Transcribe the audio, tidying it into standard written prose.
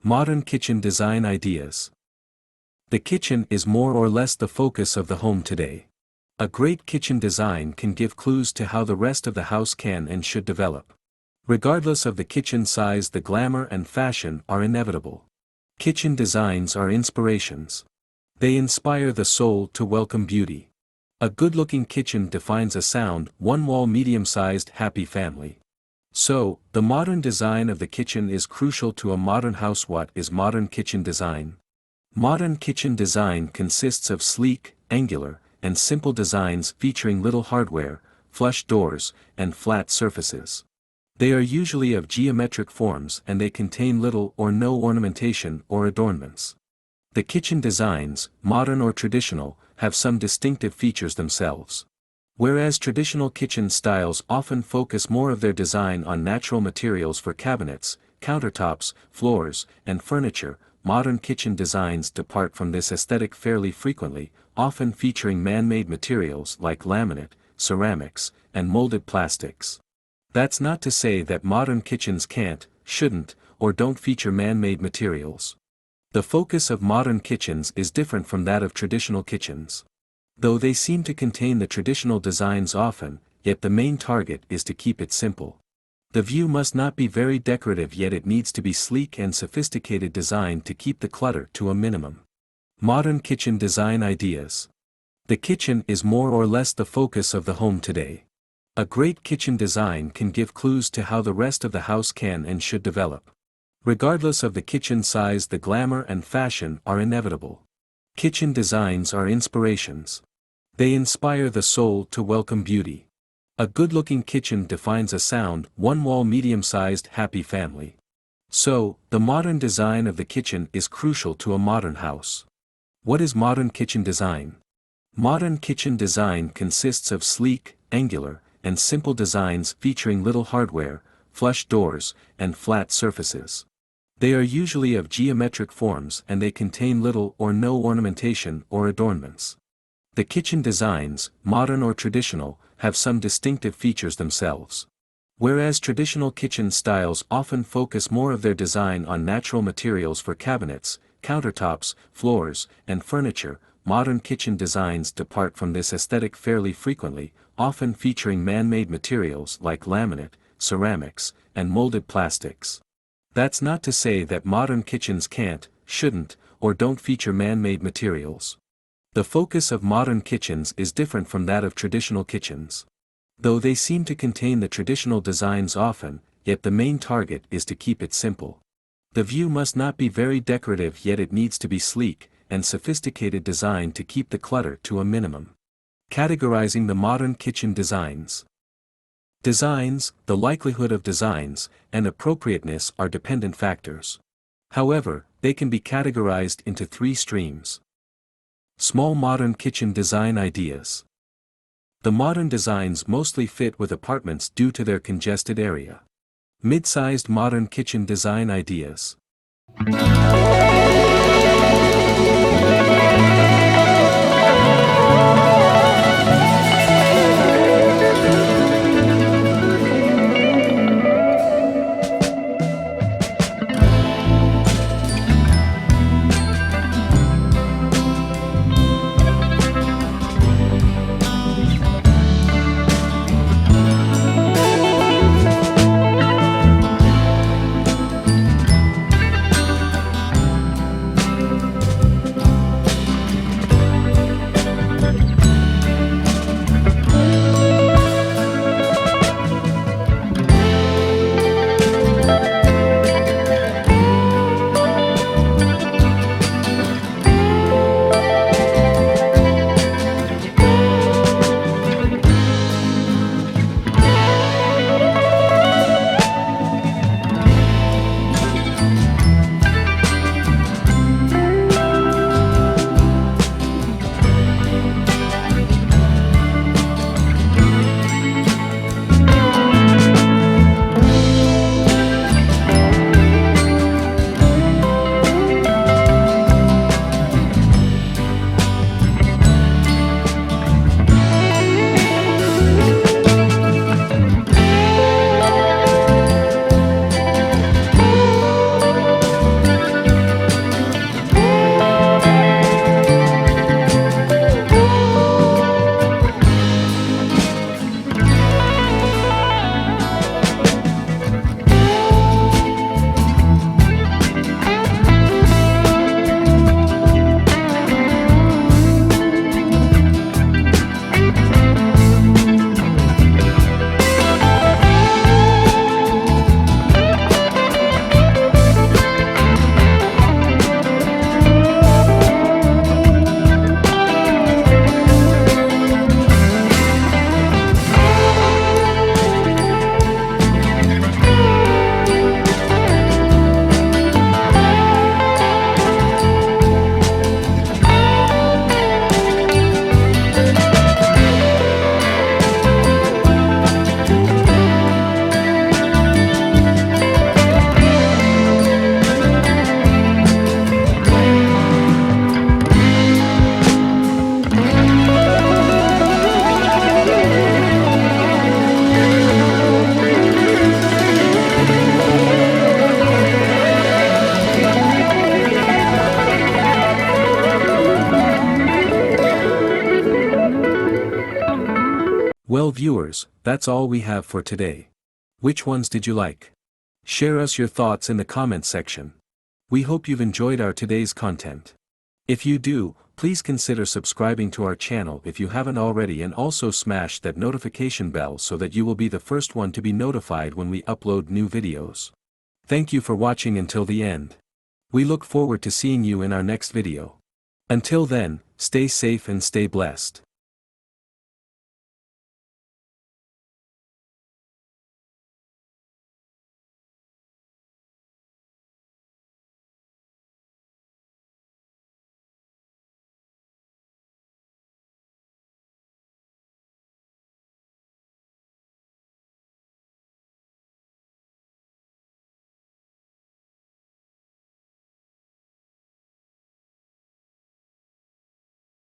Modern kitchen design ideas. The kitchen is more or less the focus of the home today. A great kitchen design can give clues to how the rest of the house can and should develop. Regardless of the kitchen size, the glamour and fashion are inevitable. Kitchen designs are inspirations. They inspire the soul to welcome beauty. A good-looking kitchen defines a sound, one-wall medium-sized happy family. So, the modern design of the kitchen is crucial to a modern house. What is modern kitchen design? Modern kitchen design consists of sleek, angular, and simple designs featuring little hardware, flush doors, and flat surfaces. They are usually of geometric forms and they contain little or no ornamentation or adornments. The kitchen designs, modern or traditional, have some distinctive features themselves. Whereas traditional kitchen styles often focus more of their design on natural materials for cabinets, countertops, floors, and furniture, modern kitchen designs depart from this aesthetic fairly frequently, often featuring man-made materials like laminate, ceramics, and molded plastics. That's not to say that modern kitchens can't, shouldn't, or don't feature man-made materials. The focus of modern kitchens is different from that of traditional kitchens. Though they seem to contain the traditional designs often, yet the main target is to keep it simple. The view must not be very decorative, yet it needs to be sleek and sophisticated, designed to keep the clutter to a minimum. Modern kitchen design ideas. The kitchen is more or less the focus of the home today. A great kitchen design can give clues to how the rest of the house can and should develop. Regardless of the kitchen size, the glamour and fashion are inevitable. Kitchen designs are inspirations. They inspire the soul to welcome beauty. A good-looking kitchen defines a sound, one-wall medium-sized happy family. So, the modern design of the kitchen is crucial to a modern house. What is modern kitchen design? Modern kitchen design consists of sleek, angular, and simple designs featuring little hardware, flush doors, and flat surfaces. They are usually of geometric forms and they contain little or no ornamentation or adornments. The kitchen designs, modern or traditional, have some distinctive features themselves. Whereas traditional kitchen styles often focus more of their design on natural materials for cabinets, countertops, floors, and furniture, modern kitchen designs depart from this aesthetic fairly frequently, often featuring man-made materials like laminate, ceramics, and molded plastics. That's not to say that modern kitchens can't, shouldn't, or don't feature man-made materials. The focus of modern kitchens is different from that of traditional kitchens. Though they seem to contain the traditional designs often, yet the main target is to keep it simple. The view must not be very decorative, yet it needs to be sleek and sophisticated, designed to keep the clutter to a minimum. Categorizing the modern kitchen designs. Designs, the likelihood of designs, and appropriateness are dependent factors. However, they can be categorized into three streams. Small modern kitchen design ideas. The modern designs mostly fit with apartments due to their congested area. Mid-sized modern kitchen design ideas. Well viewers, that's all we have for today. Which ones did you like? Share us your thoughts in the comments section. We hope you've enjoyed our today's content. If you do, please consider subscribing to our channel if you haven't already, and also smash that notification bell so that you will be the first one to be notified when we upload new videos. Thank you for watching until the end. We look forward to seeing you in our next video. Until then, stay safe and stay blessed.